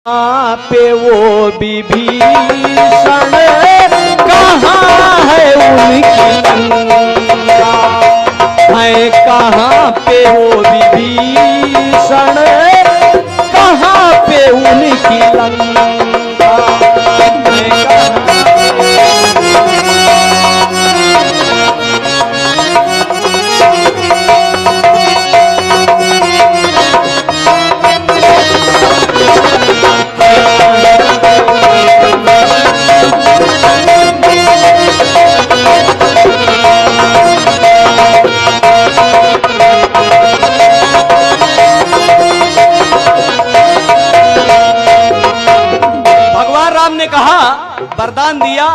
कहाँ पे वो विभीषण, कहाँ है उनकी लंका, है कहाँ पे वो विभीषण, कहाँ पे उनकी लंका। वरदान दिया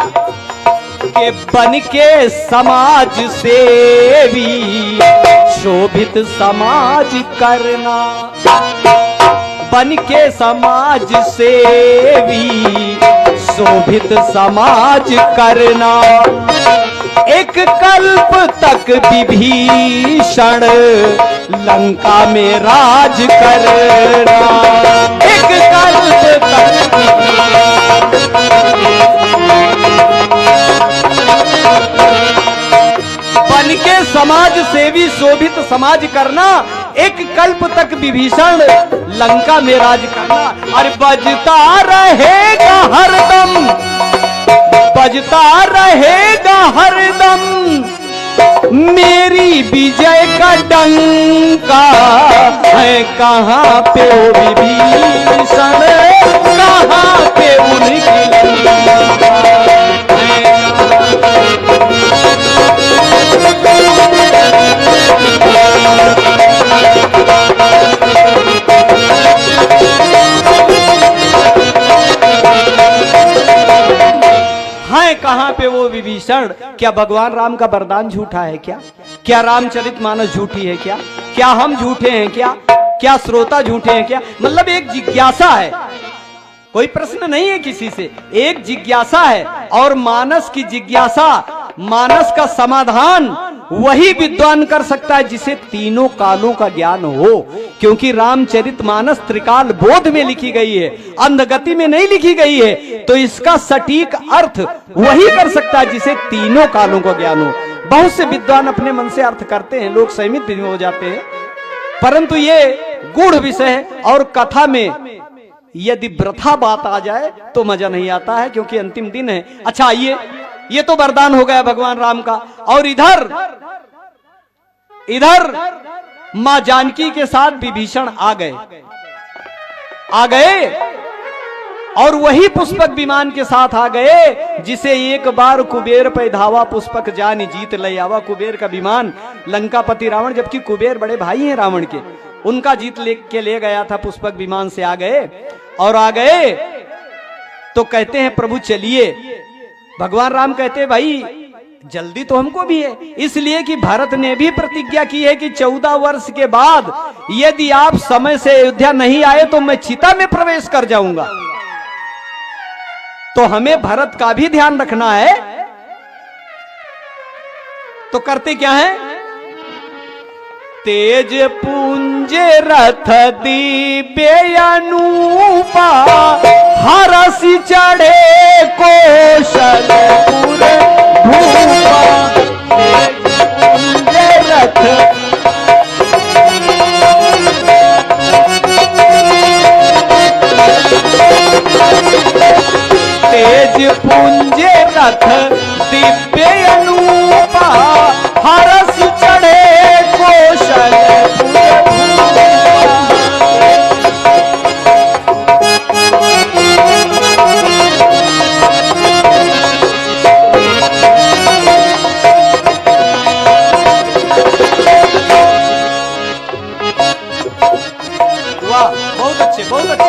कि बन के समाज सेवी शोभित समाज करना, बन के समाज सेवी शोभित समाज करना, एक कल्प तक विभीषण लंका में राज करना, एक कल्प तक बन के समाज सेवी शोभित समाज करना, एक कल्प तक विभीषण लंका में राज करना। अरे बजता रहेगा हरदम, बजता रहेगा हरदम मेरी विजय का डंका, है कहाँ पे वो विभीषण, कहाँ पे उनकी लंका। है कहाँ पे वो विभीषण। क्या भगवान राम का वरदान झूठा है क्या? क्या रामचरितमानस झूठी है क्या? क्या हम झूठे हैं क्या? क्या श्रोता झूठे हैं क्या? मतलब एक जिज्ञासा है, कोई प्रश्न नहीं है किसी से, एक जिज्ञासा है। और मानस की जिज्ञासा, मानस का समाधान वही विद्वान कर सकता है जिसे तीनों कालों का ज्ञान हो, क्योंकि रामचरितमानस त्रिकाल बोध में लिखी गई है, अंधगति में नहीं लिखी गई है। तो इसका सटीक अर्थ वही कर सकता है जिसे तीनों कालों का ज्ञान हो। बहुत से विद्वान अपने मन से अर्थ करते हैं, लोग सहमित भी हो जाते हैं, परंतु ये गूढ़ विषय है। और कथा में यदि वृथा बात आ जाए तो मजा नहीं आता है, क्योंकि अंतिम दिन है। अच्छा आइए, ये तो वरदान हो गया भगवान राम का। और इधर मां जानकी के साथ विभीषण आ गए और वही पुष्पक विमान के साथ आ गए जिसे एक बार कुबेर पे धावा पुष्पक जानी जीत ले आवा। कुबेर का विमान लंकापति रावण, जबकि कुबेर बड़े भाई हैं रावण के, उनका जीत लेके ले गया था पुष्पक विमान से। आ गए तो कहते हैं प्रभु चलिए। भगवान राम कहते हैं भाई जल्दी तो हमको भी है, इसलिए कि भरत ने भी प्रतिज्ञा की है कि 14 वर्ष के बाद यदि आप समय से अयोध्या नहीं आए तो मैं चिता में प्रवेश कर जाऊंगा। तो हमें भरत का भी ध्यान रखना है। तो करते क्या है? तेज पुंज रथ दिव्य अनूपा, हरसि चढ़े कौशलपुर भूपा। तेज पुंज रथ दिव्य अनूपा, हरसि चढ़े कौशलपुर बहुत अच्छे।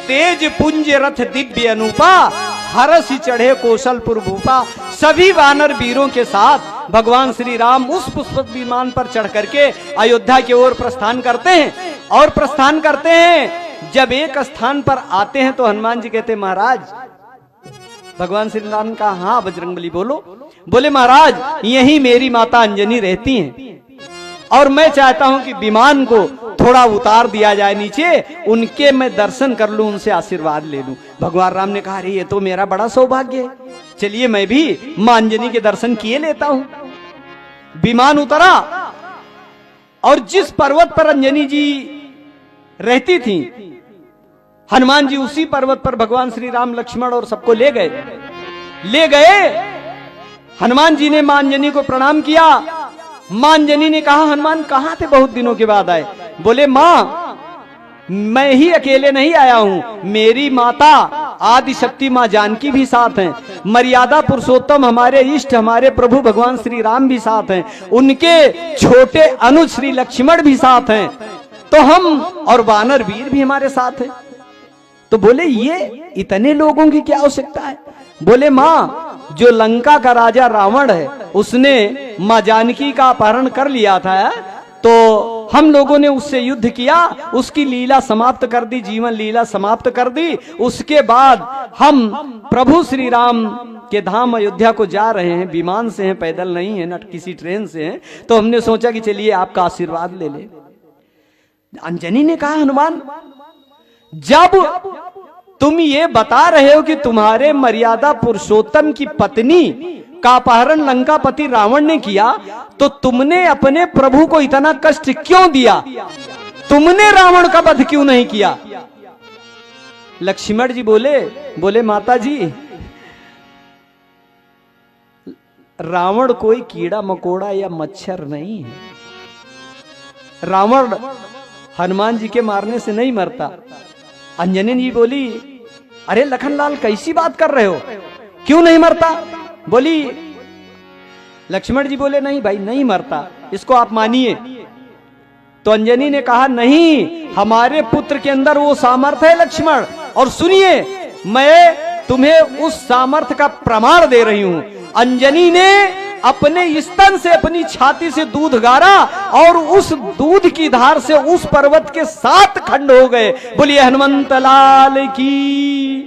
तेज पुंज रथ दिव्य अनूपा, हरसि चढ़े कौशलपुर भूपा। सभी वानर वीरों के साथ भगवान श्री राम उस पुष्पक विमान पर चढ़ करके अयोध्या की ओर प्रस्थान करते हैं। और प्रस्थान करते हैं, जब एक स्थान पर आते हैं तो हनुमान जी कहते हैं महाराज, भगवान श्री राम का हाँ बजरंगबली बोलो। बोले महाराज यही मेरी माता अंजनी रहती हैं। और मैं चाहता हूं कि विमान को थोड़ा उतार दिया जाए नीचे, उनके मैं दर्शन कर लूं, उनसे आशीर्वाद ले लूं। भगवान राम ने कहा, अरे ये तो मेरा बड़ा सौभाग्य है, चलिए मैं भी मां अंजनी के दर्शन किए लेता हूं। विमान उतरा और जिस पर्वत पर अंजनी जी रहती थी, हनुमान जी उसी पर्वत पर भगवान श्री राम, लक्ष्मण और सबको ले गए। हनुमान जी ने मां अंजनी को प्रणाम किया। मां अंजनी ने कहा, हनुमान कहां थे, बहुत दिनों के बाद आए। बोले, मां मैं ही अकेले नहीं आया हूं, मेरी माता आदि शक्ति मां जानकी भी साथ हैं, मर्यादा पुरुषोत्तम हमारे इष्ट हमारे प्रभु भगवान श्री राम भी साथ हैं, उनके छोटे अनुज श्री लक्ष्मण भी साथ हैं, तो हम और वानर वीर भी हमारे साथ हैं। तो बोले, ये इतने लोगों की क्या आवश्यकता है? बोले, मां जो लंका का राजा रावण है, उसने मां जानकी का अपहरण कर लिया था, तो हम लोगों ने उससे युद्ध किया, उसकी लीला समाप्त कर दी, जीवन लीला समाप्त कर दी। उसके बाद हम प्रभु श्री राम के धाम अयोध्या को जा रहे हैं, विमान से हैं, पैदल नहीं है, न किसी ट्रेन से हैं, तो हमने सोचा कि चलिए आपका आशीर्वाद ले ले। अंजनी ने कहा, हनुमान जब तुम ये बता रहे हो कि तुम्हारे मर्यादा पुरुषोत्तम की पत्नी का अपहरण लंकापति रावण ने किया, तो तुमने अपने प्रभु को इतना कष्ट क्यों दिया? तुमने रावण का वध क्यों नहीं किया? लक्ष्मण जी बोले माता जी, रावण कोई कीड़ा मकोड़ा या मच्छर नहीं है। रावण हनुमान जी के मारने से नहीं मरता। अंजनी जी बोली, अरे लखनलाल कैसी बात कर रहे हो, क्यों नहीं मरता? बोली, लक्ष्मण जी बोले, नहीं भाई नहीं मरता, इसको आप मानिए। तो अंजनी ने कहा, नहीं, हमारे पुत्र के अंदर वो सामर्थ्य है लक्ष्मण, और सुनिए मैं तुम्हें उस सामर्थ्य का प्रमाण दे रही हूं। अंजनी ने अपने स्तन से, अपनी छाती से दूध गारा और उस दूध की धार से उस पर्वत के 7 खंड हो गए। बोलिए हनुमंत लाल की।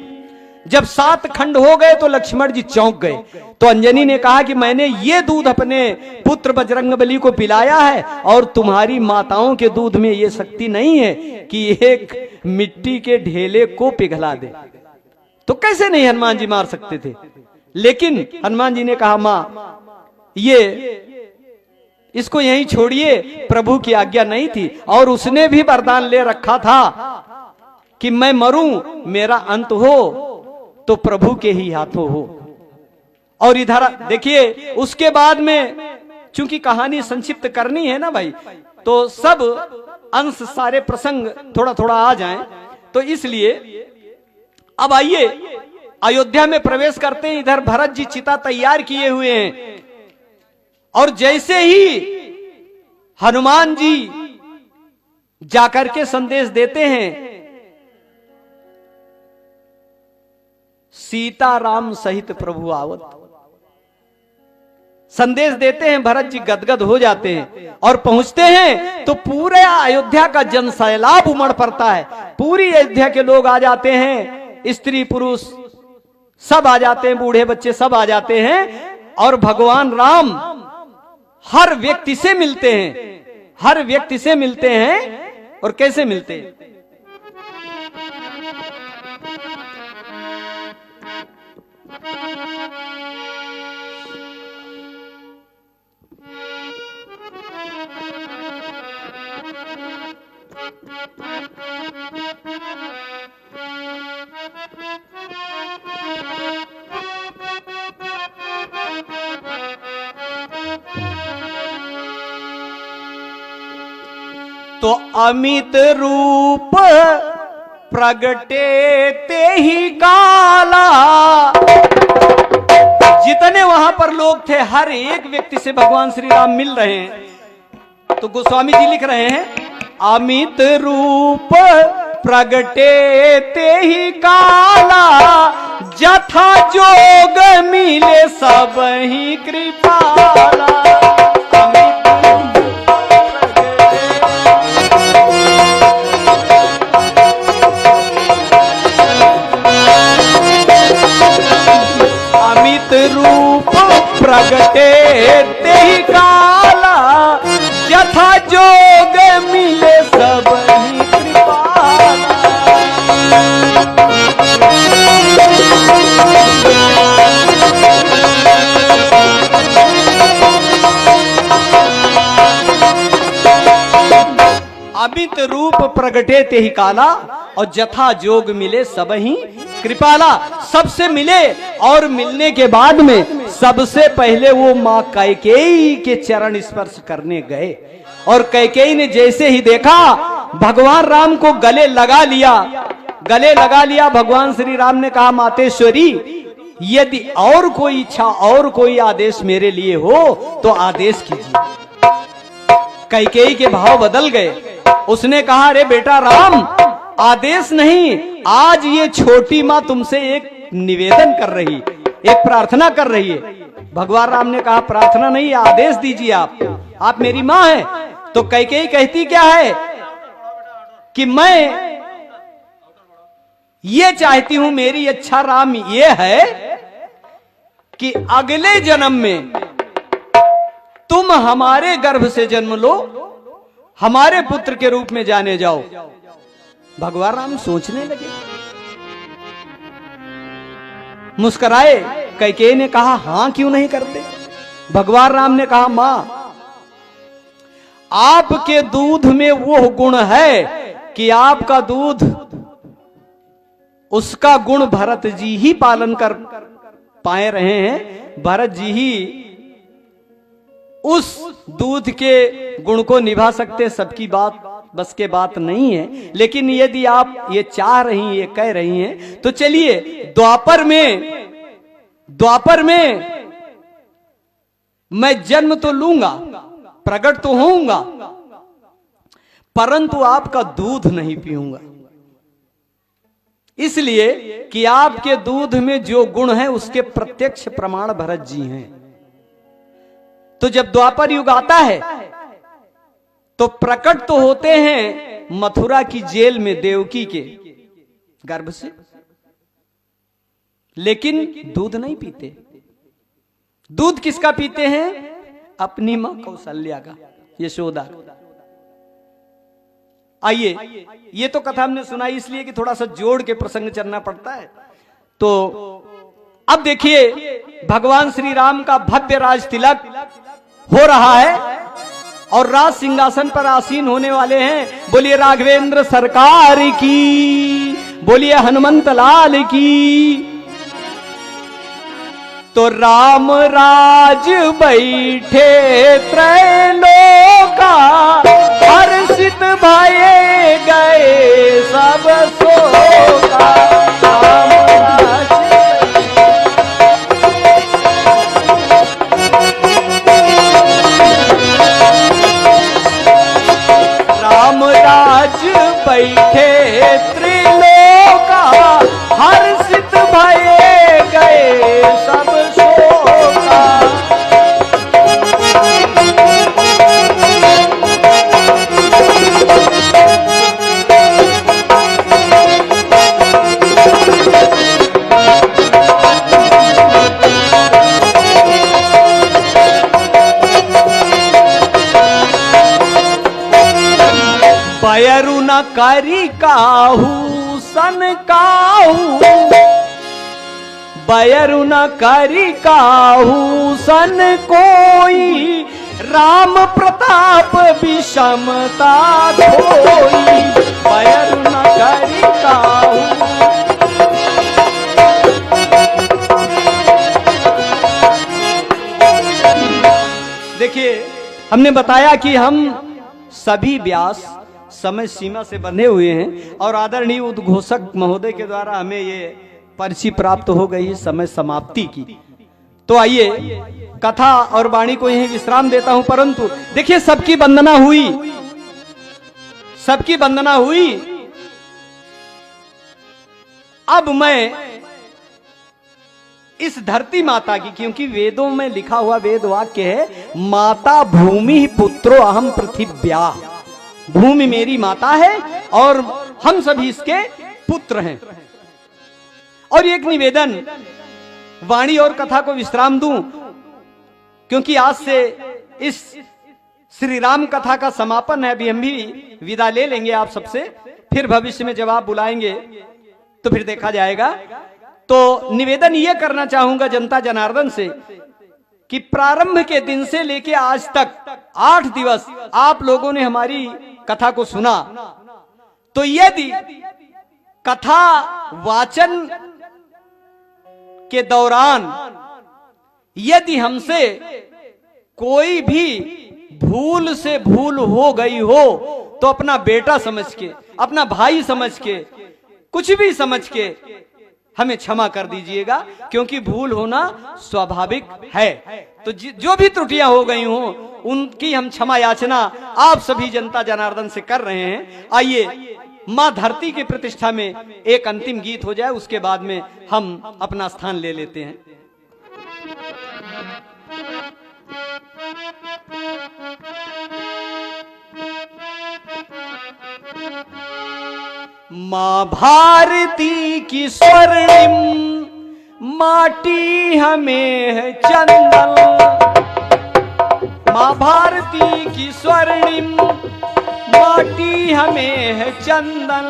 जब 7 खंड हो गए तो लक्ष्मण जी चौंक गए। तो अंजनी ने कहा कि मैंने ये दूध अपने पुत्र बजरंगबली को पिलाया है, और तुम्हारी माताओं के दूध में ये शक्ति नहीं है कि एक मिट्टी के ढेले को पिघला दे। तो कैसे नहीं हनुमान जी मार सकते थे? लेकिन हनुमान जी ने कहा, मां ये इसको यहीं छोड़िए, प्रभु की आज्ञा नहीं थी, और उसने भी वरदान ले रखा था कि मैं मरूं, मेरा अंत हो तो प्रभु के ही हाथों हो। और इधर देखिए, उसके बाद में चूंकि कहानी संक्षिप्त करनी है ना भाई, तो सब अंश सारे प्रसंग थोड़ा थोड़ा आ जाएं, तो इसलिए अब आइए अयोध्या में प्रवेश करते हैं। इधर भरत जी चिता तैयार किए हुए हैं, और जैसे ही हनुमान जी जाकर के संदेश देते हैं, सीता राम सहित प्रभु आवत, संदेश देते हैं, भरत जी गदगद हो जाते हैं और पहुंचते हैं तो पूरे अयोध्या का जनसैलाब उमड़ पड़ता है। पूरी अयोध्या के लोग आ जाते हैं, स्त्री पुरुष सब आ जाते हैं, बूढ़े बच्चे सब आ जाते हैं, और भगवान राम हर व्यक्ति से मिलते हैं, हर व्यक्ति से मिलते हैं। और कैसे मिलते हैं? तो अमित रूप प्रगटे ते ही काला। जितने वहां पर लोग थे, हर एक व्यक्ति से भगवान श्री राम मिल रहे हैं। तो गोस्वामी जी लिख रहे हैं, अमित रूप प्रगटे ते ही काला, जथा जोग मिले सब ही कृपाला। अमित रूप प्रगटे ते ही काला, जथा जोग मिले सब ही कृपाला। अमित रूप प्रगटे ते ही काला, और जथा जोग मिले सब ही कृपाला। सबसे मिले और मिलने के बाद में सबसे पहले वो मां कैकेयी के चरण स्पर्श करने गए, और कैकेयी ने जैसे ही देखा भगवान राम को गले लगा लिया, गले लगा लिया। भगवान श्री राम ने कहा, मातेश्वरी यदि और कोई इच्छा और कोई आदेश मेरे लिए हो तो आदेश कीजिए। कैकेयी के भाव बदल गए। उसने कहा, अरे बेटा राम, आदेश नहीं, आज ये छोटी मां तुमसे एक निवेदन कर रही, एक प्रार्थना कर रही है। भगवान राम ने कहा, प्रार्थना नहीं, आदेश दीजिए आप मेरी मां हैं। तो कैकेयी कहती क्या है कि मैं ये चाहती हूं, मेरी इच्छा राम ये है कि अगले जन्म में तुम हमारे गर्भ से जन्म लो, हमारे पुत्र के रूप में जाने जाओ। भगवान राम सोचने लगे, मुस्कुराए। कैकेयी ने कहा, हां क्यों नहीं करते? भगवान राम ने कहा, मां आपके दूध में वो गुण है कि आपका दूध, उसका गुण भरत जी ही पालन कर पाए रहे हैं। भरत जी ही उस दूध के गुण को निभा सकते, सबकी बात बस के बात नहीं है। लेकिन यदि आप ये चाह रही, ये कह रही हैं, तो चलिए द्वापर में मैं जन्म तो लूंगा, प्रकट तो होऊंगा, परंतु आपका दूध नहीं पीऊंगा, इसलिए कि आपके दूध में जो गुण है उसके प्रत्यक्ष प्रमाण भरत जी हैं। तो जब द्वापर युग आता है तो प्रकट तो होते हैं मथुरा की जेल में देवकी के गर्भ से, लेकिन दूध नहीं पीते। दूध किसका पीते हैं? अपनी मां कौशल्या का, यशोदा। आइए, ये तो कथा हमने सुनाई इसलिए कि थोड़ा सा जोड़ के प्रसंग चलना पड़ता है। तो अब देखिए, भगवान श्री राम का भव्य राज तिलक हो रहा है और राज सिंहासन पर आसीन होने वाले हैं। बोलिए राघवेंद्र सरकार की, बोलिए हनुमंत लाल की। तो राम राज बैठे त्रैलोका, हर्षित भये गए सब शोका। राम राज बैठे त्रिलोका, हर्षित भये गए सब शोका। बयरु न करी काहू सन काहू, बयरु न करी काहू सन कोई, राम प्रताप विषमता धोई। बयरु न करी काहू। देखिए, हमने बताया कि हम सभी व्यास समय सीमा से बंधे हुए हैं और आदरणीय उद्घोषक महोदय के द्वारा हमें ये पर्ची प्राप्त हो गई है समय समाप्ति की। तो आइए, कथा और वाणी को यही विश्राम देता हूं। परंतु देखिए, सबकी वंदना हुई, सबकी वंदना हुई। अब मैं इस धरती माता की, क्योंकि वेदों में लिखा हुआ वेद वाक्य है, माता भूमि पुत्रो अहम पृथिव्या। भूमि मेरी माता है और हम सभी इसके पुत्र हैं। और एक निवेदन, वाणी और कथा को विश्राम दूं, क्योंकि आज से इस श्री राम कथा का समापन है। अभी हम भी विदा ले लेंगे आप सबसे, फिर भविष्य में जब आप बुलाएंगे तो फिर देखा जाएगा। तो निवेदन यह करना चाहूंगा जनता जनार्दन से कि प्रारंभ के दिन से लेके आज तक 8 दिवस आप लोगों ने हमारी कथा को सुना, तो यदि कथा वाचन के दौरान यदि हमसे कोई भी भूल से भूल हो गई हो तो अपना बेटा समझ के, अपना भाई समझ के, कुछ भी समझ के हमें क्षमा कर दीजिएगा, क्योंकि भूल होना स्वाभाविक है। तो जो भी त्रुटियां हो गई हो उनकी हम क्षमा याचना आप सभी जनता जनार्दन से कर रहे हैं। आइए मां धरती की प्रतिष्ठा में एक अंतिम गीत हो जाए, उसके बाद में हम अपना स्थान ले लेते हैं। मां भारती की स्वर्णिम माटी हमें है चंदन, मां भारती की स्वर्णिम माटी हमें है चंदन,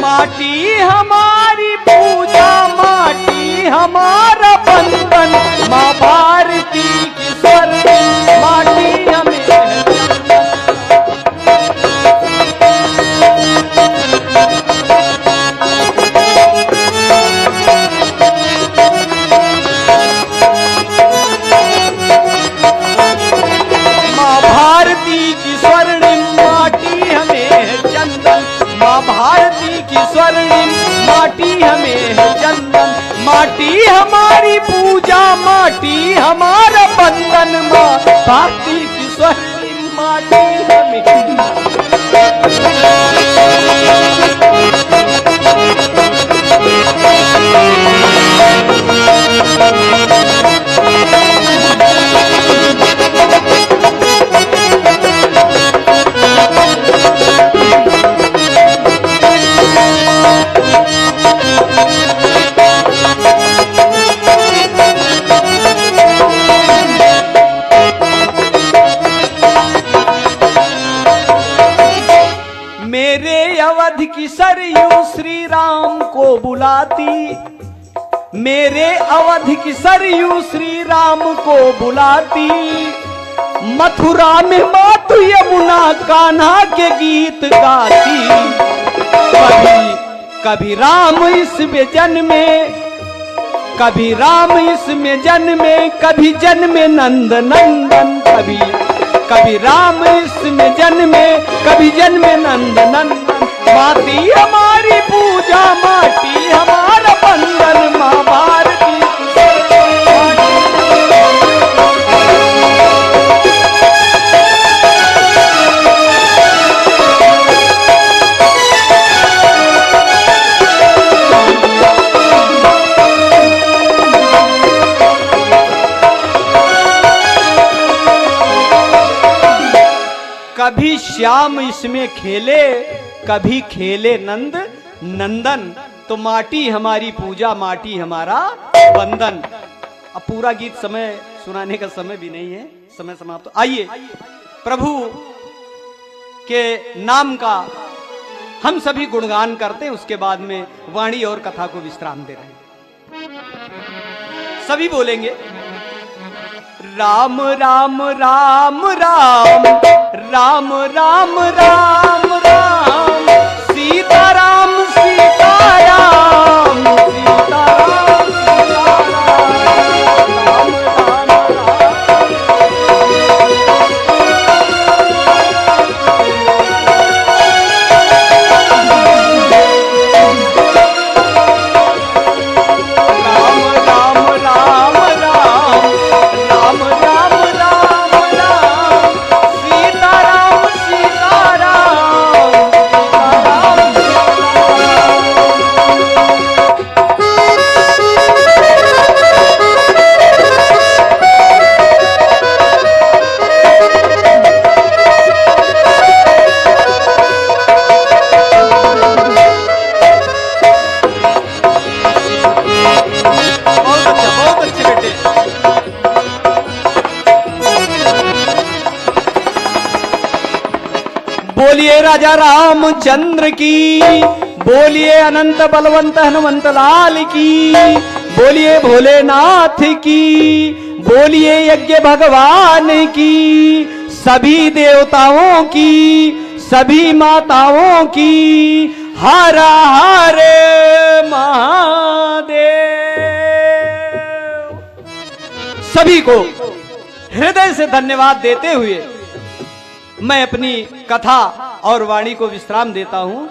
माटी हमारी पूजा माटी हमारा बंधन, मां भारती की स्वर्णिम माटी हमें है चंदन। मां भारती की स्वर्णिम माटी हमें है चंदन, मां भारती की स्वर्णिम माटी हमें है चंदन, माटी हमारी पूजा माटी हमारा बंधन, मां भारती की स्वर्णिम माटी हमें। मेरे अवध की सरयू श्री राम को बुलाती, मेरे अवध की सरयू श्री राम को बुलाती, मथुरा में मातु यमुना कान्हा के गीत गाती, कभी कभी राम इसमें जन्मे, कभी राम इसमें जन्मे, कभी जन्मे नंद नंदन, कभी कभी राम इसमें जन्मे, कभी जन्मे नंद नंदन, माटी हमारी पूजा माटी हमारा बंधन, मां भारती कभी श्याम इसमें खेले, कभी खेले नंद नंदन, तो माटी हमारी पूजा माटी हमारा बंधन। अब पूरा गीत समय सुनाने का समय भी नहीं है, समय समाप्त। आइए प्रभु के नाम का हम सभी गुणगान करते हैं, उसके बाद में वाणी और कथा को विश्राम दे रहे हैं। सभी बोलेंगे राम राम राम राम राम राम राम राम, सीता राम सीता राम सीता राम सीता राम, राम राम राम राम राम, सीता राम सीता राम बोलिए राजा रामचंद्र की, बोलिए अनंत बलवंत हनुमंत लाल की, बोलिए भोलेनाथ की, बोलिए यज्ञ भगवान की, सभी देवताओं की, सभी माताओं की, हर हर महादेव। सभी को हृदय से धन्यवाद देते हुए मैं अपनी कथा और वाणी को विश्राम देता हूं।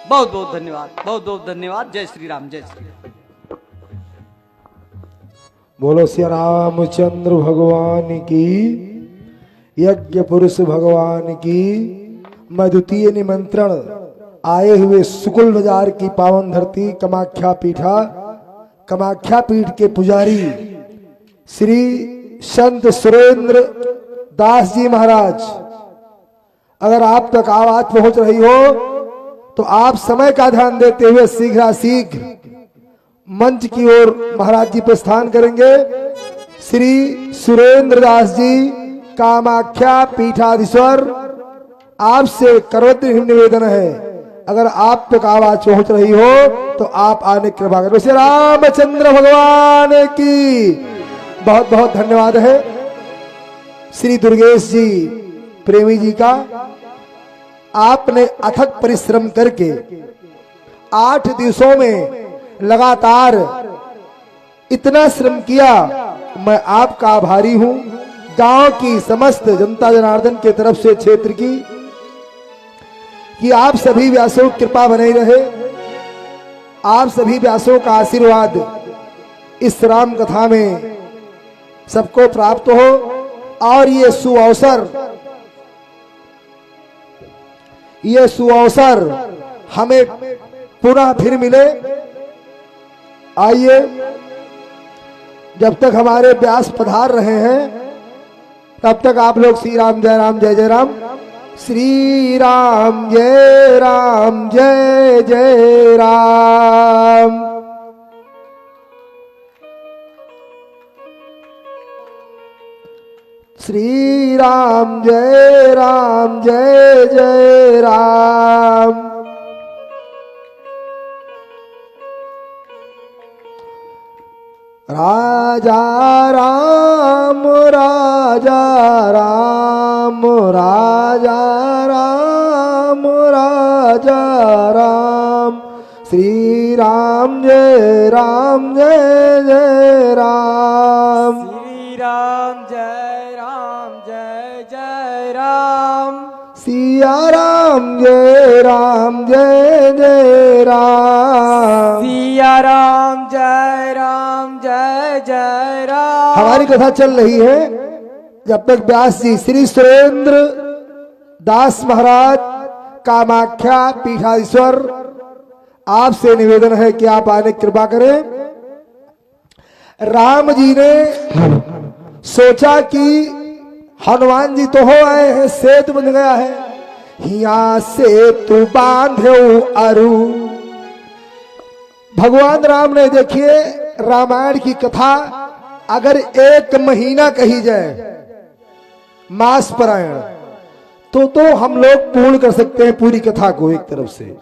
बहुत बहुत धन्यवाद, बहुत बहुत धन्यवाद। जय श्री राम, जय श्री राम। बोलो श्री रामचंद्र भगवान की, यज्ञ पुरुष भगवान की। मैं द्वितीय निमंत्रण आए हुए सुकुल बाजार की पावन धरती कामाख्या पीठा, कामाख्या पीठ के पुजारी श्री संत सुरेंद्र दास जी महाराज, अगर आप तक आवाज पहुंच रही हो तो आप समय का ध्यान देते हुए शीघ्राशीघ्र मंच की ओर महाराज जी प्रस्थान करेंगे। श्री सुरेंद्र दास जी कामाख्या पीठाधीश्वर, आपसे करवत्र निवेदन है, अगर आप तक आवाज पहुंच रही हो तो आप आने की कृपा करें। श्री रामचंद्र भगवान की बहुत बहुत धन्यवाद है। श्री दुर्गेश जी प्रेमी जी का, आपने अथक परिश्रम करके 8 दिवसों में लगातार इतना श्रम किया, मैं आपका आभारी हूं। गांव की समस्त जनता जनार्दन के तरफ से क्षेत्र की, कि आप सभी व्यासों की कृपा बनी रहे, आप सभी व्यासों का आशीर्वाद इस राम कथा में सबको प्राप्त हो और ये सुअवसर हमें पुनः फिर मिले। आइए, जब तक हमारे व्यास पधार रहे हैं तब तक आप लोग श्री राम जय राम जय जय राम, श्री राम जय राम जय जय राम। श्री राम जय जय राम। राजा राम राजा राम राजा राम राजा राम, श्री राम जय जय राम। श्री राम जय जय राम, सिया राम जय जय राम, सिया राम जय जय राम। हमारी कथा चल रही है जब तक व्यास जी श्री सुरेंद्र दास महाराज कामाख्या पीठाधीश्वर, आपसे निवेदन है कि आप आने की कृपा करें। राम जी ने सोचा कि हनुमान जी तो हो आए हैं, सेतु बन गया है, यहाँ सेतु बांधो अरु। भगवान राम ने, देखिए, रामायण की कथा अगर 1 महीना कही जाए मास परायण तो हम लोग पूर्ण कर सकते हैं पूरी कथा को एक तरफ से।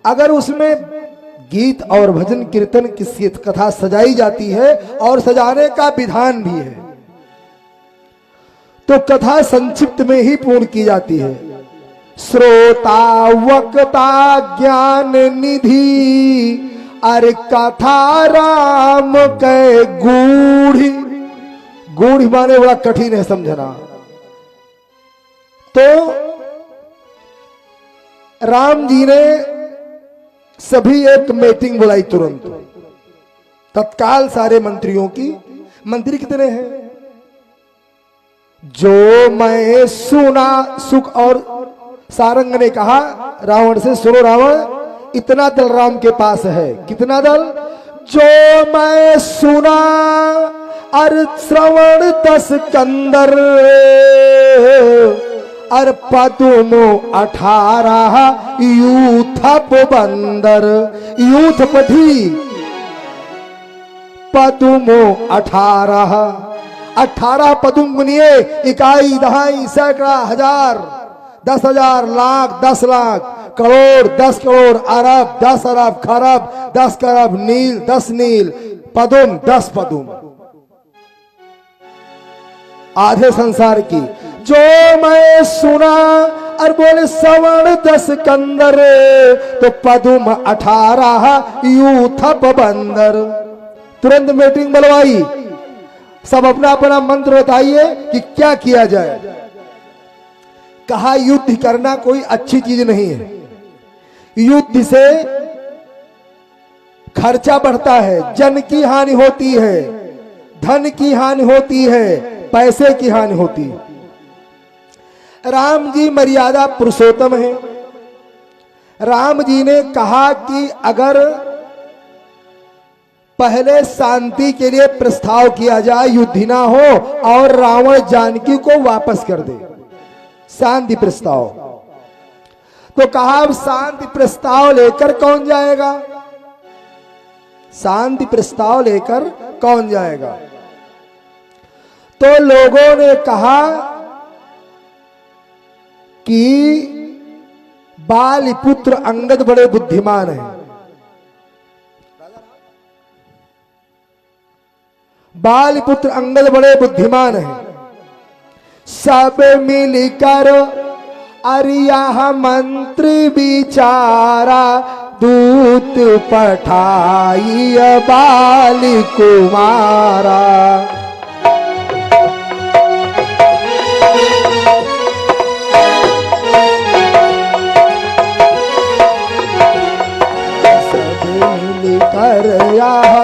अगर उसमें गीत और भजन कीर्तन की कथा सजाई जाती है और सजाने का विधान भी है तो कथा संक्षिप्त में ही पूर्ण की जाती है। श्रोता वक्ता ज्ञान निधि, अरे कथा राम के गूढ़ी। गूढ़ी माने बड़ा कठिन है समझना। तो राम जी ने सभी एक मीटिंग बुलाई तुरंत, तत्काल सारे मंत्रियों की। मंत्री कितने हैं? जो मैं सुना सुख। और सारंग ने कहा रावण से, सुनो रावण, इतना दल राम के पास है। कितना दल? जो मैं सुना अर श्रवण 10 कंदर, अर पदुमो 18 यूथप बंदर। यूथ पठी पदुमो 18 पदुम गुनिए, इकाई दहाई सैकड़ा हजार 10,000 लाख 10 लाख करोड़ 10 करोड़ अरब 10 अरब खरब 10 खरब नील 10 नील पदुम 10 पदुम आधे संसार की जो मैं सुना और बोले सवर्ण 10 कंदर तो पदुम 18 यू थप बंदर। तुरंत मीटिंग बुलवाई, सब अपना अपना मंत्र बताइए कि क्या किया जाए। कहा युद्ध करना कोई अच्छी चीज नहीं है, युद्ध से खर्चा बढ़ता है, जन की हानि होती है, धन की हानि होती है, पैसे की हानि होती है। राम जी मर्यादा पुरुषोत्तम है। राम जी ने कहा कि अगर पहले शांति के लिए प्रस्ताव किया जाए, युद्ध ना हो और रावण जानकी को वापस कर दे, शांति प्रस्ताव। तो कहा अब शांति प्रस्ताव लेकर कौन जाएगा, शांति प्रस्ताव लेकर कौन जाएगा। तो लोगों ने कहा कि बालीपुत्र अंगद बड़े बुद्धिमान हैं, बालीपुत्र अंगद बड़े बुद्धिमान हैं। सब मिलकर अरिया मंत्री बिचारा दूत पठाई बाली कुमारा।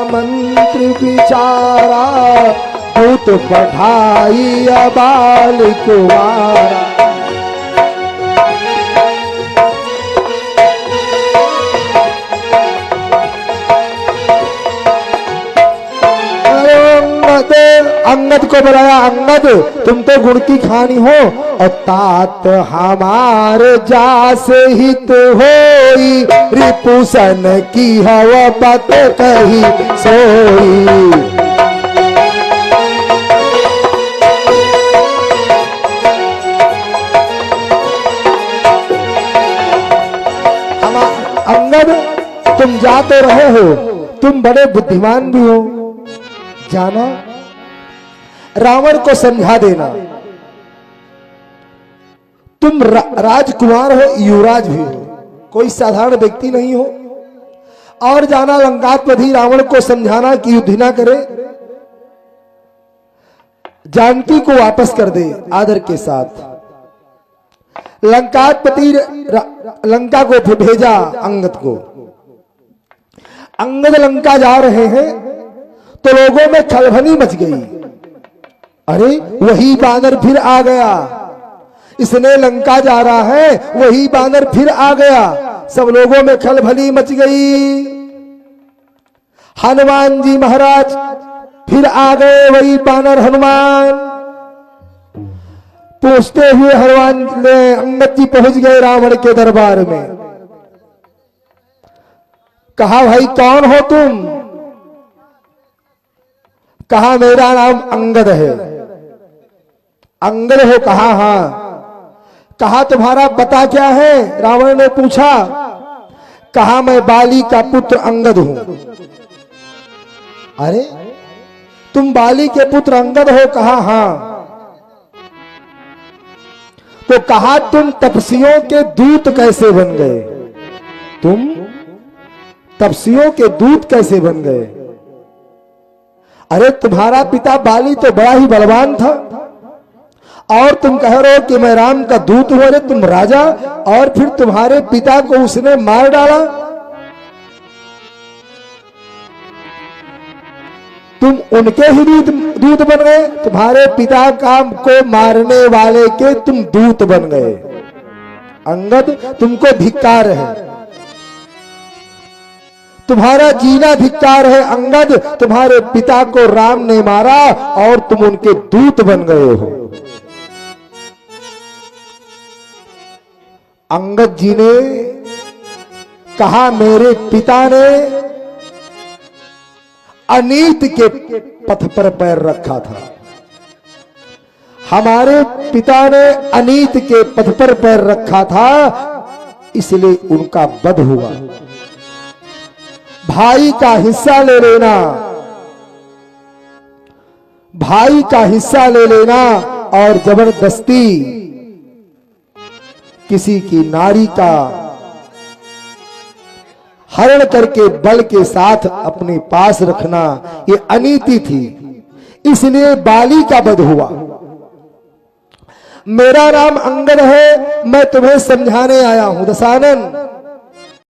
मंत्र बिचारा दूत पठाई बाल कुमारा। अंगद को बुलाया, अंगद तुम तो गुण की खानी हो और तात हमारे जास हित होई, रिपुसन की हवा पत कही सोई। अंगद तुम जा तो रहे हो, तुम बड़े बुद्धिमान भी हो, जाना रावण को समझा देना। तुम राजकुमार हो, युवराज भी हो, कोई साधारण व्यक्ति नहीं हो। और जाना लंकापति रावण को समझाना कि युद्ध ना करे, जानकी को वापस कर दे आदर के साथ। लंकापति लंका को भेजा अंगद को। अंगद लंका जा रहे हैं तो लोगों में खलबली मच गई। अरे वही बानर फिर आ गया, इसने लंका जा रहा है, वही बानर फिर आ गया। सब लोगों में खलबली मच गई। हनुमान जी महाराज फिर आ गए, वही बानर हनुमान। पूछते हुए हनुमान ने अंगद जी पहुंच गए रावण के दरबार में। कहा भाई कौन हो तुम? कहा मेरा नाम अंगद है। अंगद हो? कहा हाँ। कहा तुम्हारा पता क्या है? रावण ने पूछा। कहा मैं बाली का पुत्र अंगद हूं। अरे तुम बाली के पुत्र अंगद हो? कहा हाँ। तो कहा तुम तपस्वियों के दूत कैसे बन गए? तुम तपस्वियों के दूत कैसे बन गए? अरे तुम्हारा पिता बाली तो बड़ा ही बलवान था और तुम कह रहे हो कि मैं राम का दूत हूं। अरे तुम राजा, और फिर तुम्हारे पिता को उसने मार डाला। तुम उनके ही दूत बन गए। तुम्हारे पिता का को मारने वाले के तुम दूत बन गए। अंगद तुमको धिक्कार है, तुम्हारा जीना धिक्कार है। अंगद तुम्हारे पिता को राम ने मारा और तुम उनके दूत बन गए हो। अंगद जी ने कहा मेरे पिता ने अनीति के पथ पर पैर रखा था, हमारे पिता ने अनीत के पथ पर पैर रखा था, इसलिए उनका वध हुआ। भाई का हिस्सा ले लेना, भाई का हिस्सा ले लेना और जबरदस्ती किसी की नारी का हरण करके बल के साथ अपने पास रखना, ये अनीति थी, इसलिए बाली का वध हुआ। मेरा नाम अंगद है, मैं तुम्हें समझाने आया हूं दशानन।